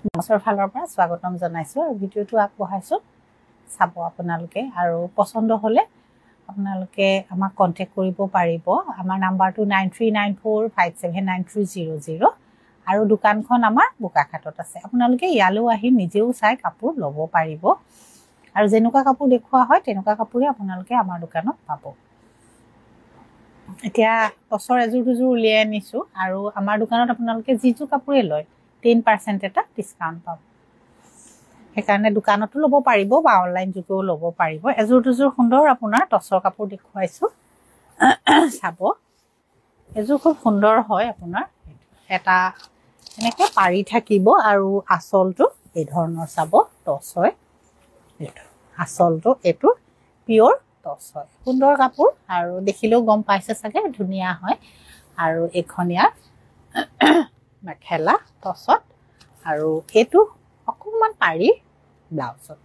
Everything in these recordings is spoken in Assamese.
নমস্কাৰ ফালৰ পৰা স্বাগতম জনাইছো আৰু ভিডিওটো আগবঢ়াইছো চাব আপোনালোকে আৰু পছন্দ হলে আপোনালোকে আমাক কন্টাক্ট কৰিব পাৰিব আমাৰ নাম্বাৰটো 9394579300 আৰু দোকানখন আমাৰ বোকাখাটত আছে আপোনালোকে ইয়ালৈ আহি নিজেও চাই কাপোৰ ল'ব পাৰিব আৰু যেনেকুৱা কাপোৰ দেখুৱা হয় তেনেকুৱা কাপোৰে আপোনালোকে আমাৰ দোকানত পাব এতিয়া টছৰ এজোৰ দুজোৰ উলিয়াই আনিছো আৰু আমাৰ দোকানত আপোনালোকে যিটো কাপোৰে লয় 10% এটা ডিসকাউন্ট পাব সেইকাৰণে দোকানতো ল'ব পাৰিব বা অনলাইন যোগেও ল'ব পাৰিব এজোৰ দুজোৰ সুন্দৰ আপোনাৰ টছৰ কাপোৰ দেখুৱাইছো চাব এজোৰ খুব সুন্দৰ হয় আপোনাৰ এটা এনেকৈ পাৰি থাকিব আৰু আঁচলটো এই ধৰণৰ চাব টছ হয় এইটো আঁচলটো এইটো পিওৰ টছ হয় সুন্দৰ কাপোৰ আৰু দেখিলেও গম পাইছে চাগে ধুনীয়া হয় আৰু এখনিয়া মেখেলা টছত আৰু এটো অকমান পাৰি ব্লাউজত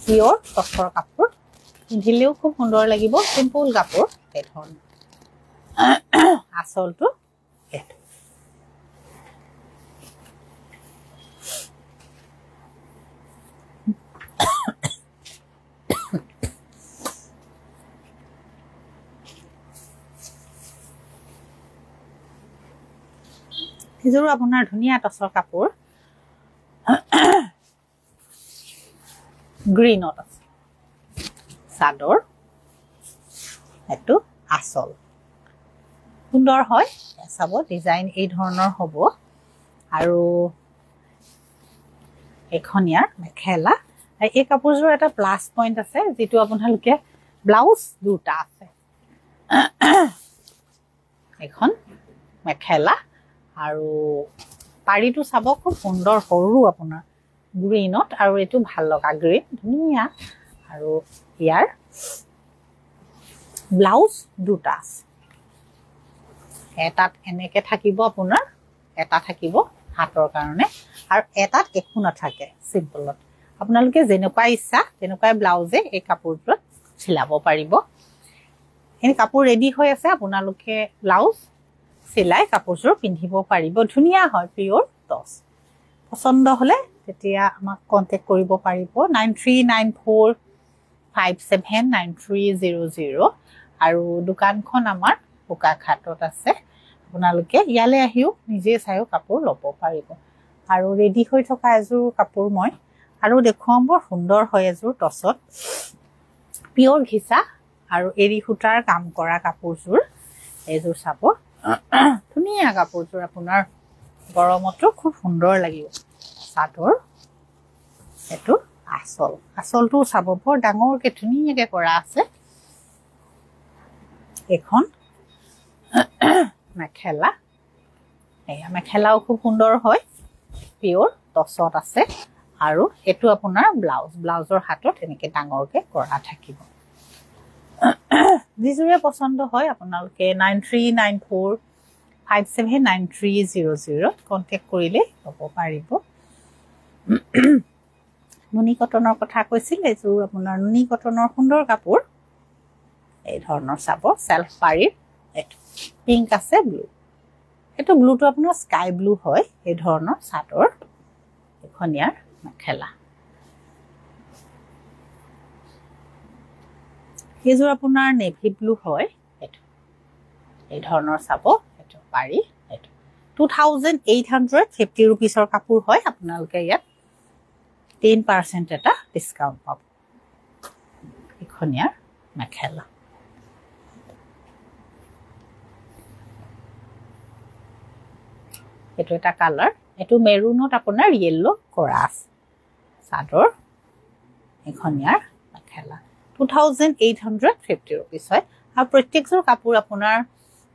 পিওৰ টছৰ কাপোৰ পিন্ধিলেও খুব সুন্দৰ লাগিব সিম্পল কাপোৰ এখন আঁচলটো এটো এজোৰ আপোনাৰ ধুনীয়া টছৰ কাপোৰ গ্ৰীনত আছে চাদৰ এটো আঁচল সুন্দৰ হয় চাব ডিজাইন এই ধৰণৰ হ'ব আৰু এখনিয়া মেখেলা এই কাপোৰজোৰ এটা প্লাস পইণ্ট আছে যেটো আপোনালোকে ব্লাউজ দুটা আছে এখন মেখেলা আৰু পাৰিটো চাব খুব সুন্দৰ সৰু আপোনাৰ গ্ৰীনত আৰু এটো ভাল লগা গ্ৰীন ধুনীয়া আৰু ইয়াৰ ব্লাউজ দুটা আছে এটাত এনেকে থাকিব আপোনাৰ এটা থাকিব হাতৰ কাৰণে আৰু এটাত একো নাথাকে সিম্পলত আপোনালোকে যেনেকুৱা ইচ্ছা তেনেকুৱা ব্লাউজে এই কাপোৰটোত চিলাব পাৰিব এই কাপোৰ ৰেডি হৈ আছে আপোনালোকে ব্লাউজ সিলাই কাপোৰযোৰ পিন্ধিব পাৰিব ধুনীয়া হয় পিওৰ টছ পছন্দ হলে তেতিয়া আমাক কন্টাক্ট কৰিব পাৰিব 9394579300 আৰু দোকানখন আমাৰ বোকাখাটত আছে আপোনালোকে ইয়ালে আহিও নিজে চাইও কাপোৰ ল'ব পাৰিব আৰু ৰেডি হৈ থকা এজোৰ কাপোৰ মই আৰু দেখুৱাম বৰ সুন্দৰ হয় এজোৰ টছত পিওৰ ঘিচা আৰু এৰি সূতাৰ কাম কৰা কাপোৰযোৰ এজোৰ চাব ধুনীয়া কাপোৰযোৰ আপোনাৰ গৰমতো খুব সুন্দৰ লাগিব চাদৰ এটো আঁচল আঁচলটো চাব বৰ ডাঙৰকে ধুনীয়াকে কৰা আছে এখন মেখেলা এয়া মেখেলাও খুব সুন্দৰ হয় পিওৰ টছত আছে আৰু এটো আপোনাৰ ব্লাউজৰ হাতত এনেকে ডাঙৰকে কৰা থাকিব যিজোৰে পছন্দ হয় আপোনালোকে 9394579300 কন্টাক্ট কৰিলে হ'ব পাৰিব নুনি কটনৰ কথা কৈছিল এজোৰ আপোনাৰ নুনি কটনৰ সুন্দৰ কাপোৰ এই ধৰণৰ চাব সেলফ পাৰি এটো পিংক আছে ব্লু এটো ব্লুটো আপোনাৰ স্কাই ব্লু হয় এই ধৰণৰ চাদৰ এখনিয়াৰ মেখেলা এজোৰ আপোনাৰ নেভি ব্লু হয় এটো এই ধৰণৰ চাব এটো পাৰি এটো 2850 रुपीसৰ কাপোৰ হয় আপোনালোকে ইয়াত 10% এটা ডিসকাউন্ট পাব এখনিয়াৰ মেখেলা এটো এটা কালাৰ এটো মেৰুনত আপোনাৰ ইয়েলো কৰা আছে চাদৰ এখনিয়াৰ মেখেলা 2850 रुपीस হয় আৰু প্ৰত্যেকজোৰ কাপোৰ আপোনাৰ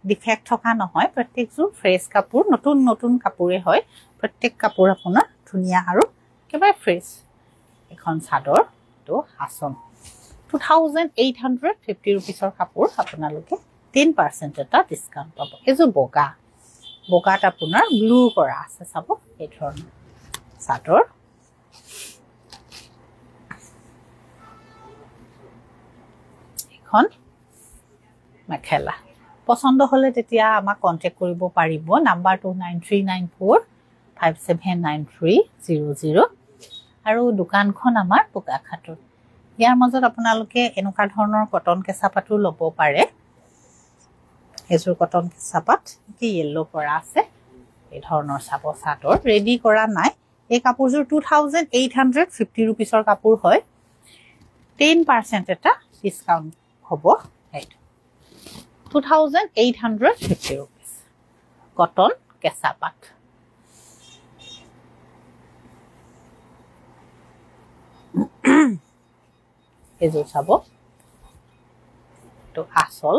ডিফেক্ট থকা নহয় প্ৰত্যেকজোৰ ফ্ৰেছ কাপোৰ নতুন কাপোৰে হয় প্ৰত্যেক কাপোৰ আপোনাৰ ধুনীয়া আৰু কেবাই ফ্ৰেছ এখন চাদৰ তো আছম 2850 रुपीसৰ কাপোৰ আপোনালোকে 10% এটা ডিসকাউন্ট পাব এজো বগাত আপোনাৰ ব্লু কৰা আছে চাব এই ধৰণৰ চাদৰ এখন মেখেলা পছন্দ হলে তেতিয়া আমাক কন্টাক্ট কৰিব পাৰিব নাম্বাৰটো 9394 579300 আৰু দোকানখন আমাৰ বোকাখাটত ইয়াৰ মাজত আপোনালোকে এনেকুৱা ধৰণৰ কটন কেঁচা পাতো ল'ব পাৰে এজোৰ কটন কেঁচা পাত কি ইয়েলো কৰা আছে এই ধৰণৰ চাব চাদৰ ৰেডি কৰা নাই এই কাপোৰযোৰ 2850 रुपीसৰ কাপোৰ হয় 10% এটা ডিসকাউন্ট হ'ব এইটো 2850 रुपीस কটন কেঁচা পাত এজোৰ চাব তো আসল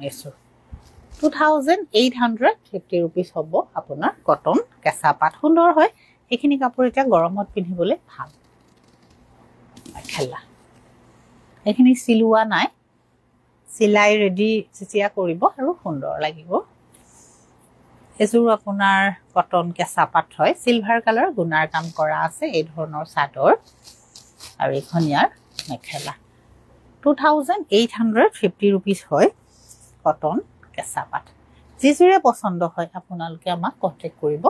এজোৰ 2850 रुपीस হ'ব আপোনাৰ কটন কেঁচা পাত সুন্দৰ হয় এইখিনি কাপোৰ এতিয়া গৰমত পিন্ধিবলৈ ভাল খেলা এইখিনি সিলুৱা নাই সিলাই ৰেডি চিচিয়া কৰিব আৰু সুন্দৰ লাগিব এজোৰ আপোনাৰ কটন কেঁচা পাত হয় সিলভাৰ কালাৰ গুণাৰ কাম কৰা আছে এই ধৰণৰ চাদৰ আৰু এখন ইয়াৰ মেখেলা 2850 रुपीस হয় কটন কেঁচা পাত যিজোৰে পছন্দ হয় আপোনালোকে আমাক কন্টাক্ট কৰিব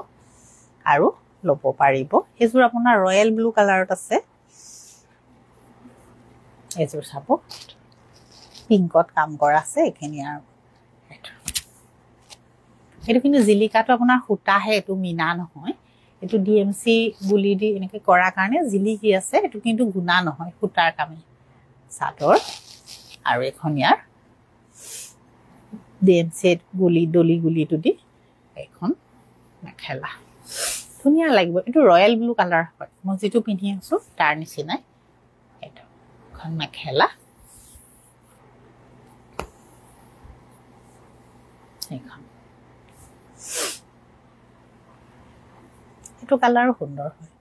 আৰু ল'ব পাৰিব এজোৰ আপোনাৰ ৰয়েল ব্লু কালাৰত আছে এজোৰ চাব পিংকত কাম কৰা আছে এখিনি আৰু এটো কিন্তু জিলিকাটো আপোনাৰ হুটাহে এটো মিনা নহয় এটো ডিএমসি গুলি দি এনেকে কৰা কাৰণে জিলিকি আছে এটো কিন্তু গুণা নহয় হুটাৰ কামে চাদৰ আৰু এখন ইয়াৰ ডিএমসি গুলি দলি গুলিটো দি এখন মেখেলা ধুনিয়া লাগিব এটো ৰয়েল ব্লু কালাৰ হয় মই যেটো পিন্ধি আছো তাৰ নিচিনা এটো এখন মেখেলা এখন এটো কালাৰ সুন্দৰ হয়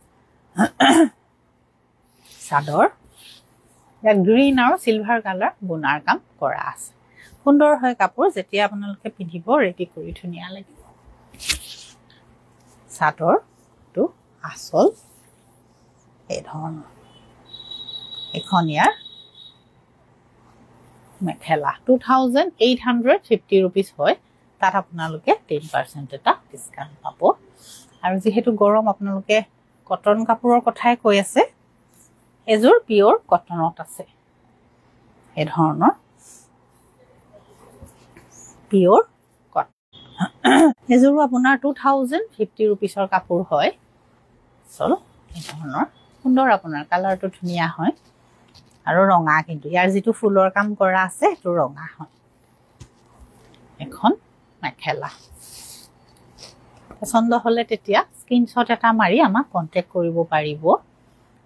চাদৰ ইয়া গ্ৰীন আৰু সিলভাৰ কালাৰ গুণাৰ কাম কৰা আছে সুন্দৰ হয় কাপোৰ যেতিয়া আপোনালোকে পিন্ধিব ৰেডি কৰি ধুনিয়া লাগিব চাদৰ তো আসল এই ধৰণৰ এখন ইয়াৰ মেখেলা 2850 रुपीस হয় তাত আপোনালোকে 10% এটা ডিসকাউন্ট পাব আৰু যেহেতু গৰম আপোনালোকে কটন কাপোৰৰ কথাই কৈ আছে এজোৰ পিওৰ কটনত আছে এই ধৰণৰ পিওৰ কটন এজোৰ আপোনাৰ 2050 रुपीसৰ কাপোৰ হয় চল এই ধৰণৰ সুন্দৰ আপোনাৰ কালাৰটো ধুনিয়া হয় আৰু ৰঙা কিন্তু ইয়াৰ যেটো ফুলৰ কাম কৰা আছে এটো ৰঙা হয় এখন মেখেলা পছন্দ হলে তেতিয়া স্ক্ৰিনশ্বট এটা মাৰি আমাক কন্টাক্ট কৰিব পাৰিব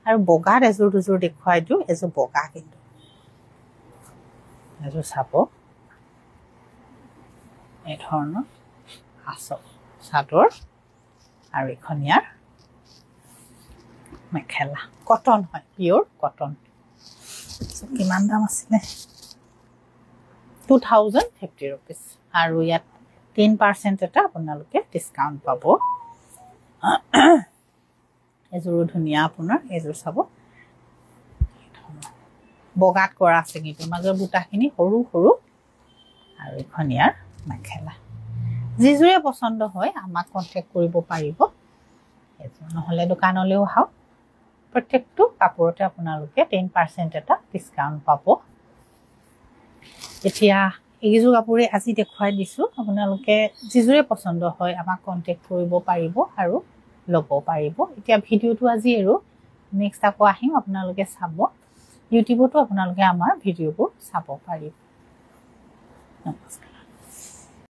আৰু বগাৰ এজোৰ দুজোৰ দেখুৱাই দিও এজোৰ বগা কিন্তু এজোৰ চাব এই ধৰণৰ আসল চাদৰ আৰু এখন ইয়াৰ মেখেলা কটন হয় পিওৰ কটন কিমান দাম আছে 2050 रुपीस আৰু ইয়াত 10% এটা আপোনালোকে ডিসকাউন্ট পাব এজোৰ ধুনিয়া আপোনাৰ এজোৰ চাব বগাত কৰা আছে কিন্তু মাজৰ বুটাখিনি সৰু সৰু আৰু এখন ইয়াৰ মেখেলা যিজোৰে পছন্দ হয় আমাক কন্টাক্ট কৰিব পাৰিব এজোৰ নহলে দোকানলৈও আহক প্ৰত্যেকটো কাপোৰতে আপোনালোকে 10% এটা ডিসকাউন্ট পাব এতিয়া এইজোৰ কাপোৰে আজি দেখুৱাই দিছো আপোনালোকে যিজোৰে পছন্দ হয় আমাক কন্টাক্ট কৰিব পাৰিব আৰু ল'ব পাৰিব এতিয়া ভিডিওটো আজি আৰু নেক্সট আকৌ আহিম আপোনালোকে চাব ইউটিউবতো আপোনালোকে আমাৰ ভিডিওবোৰ চাব পাৰিব নমস্কাৰ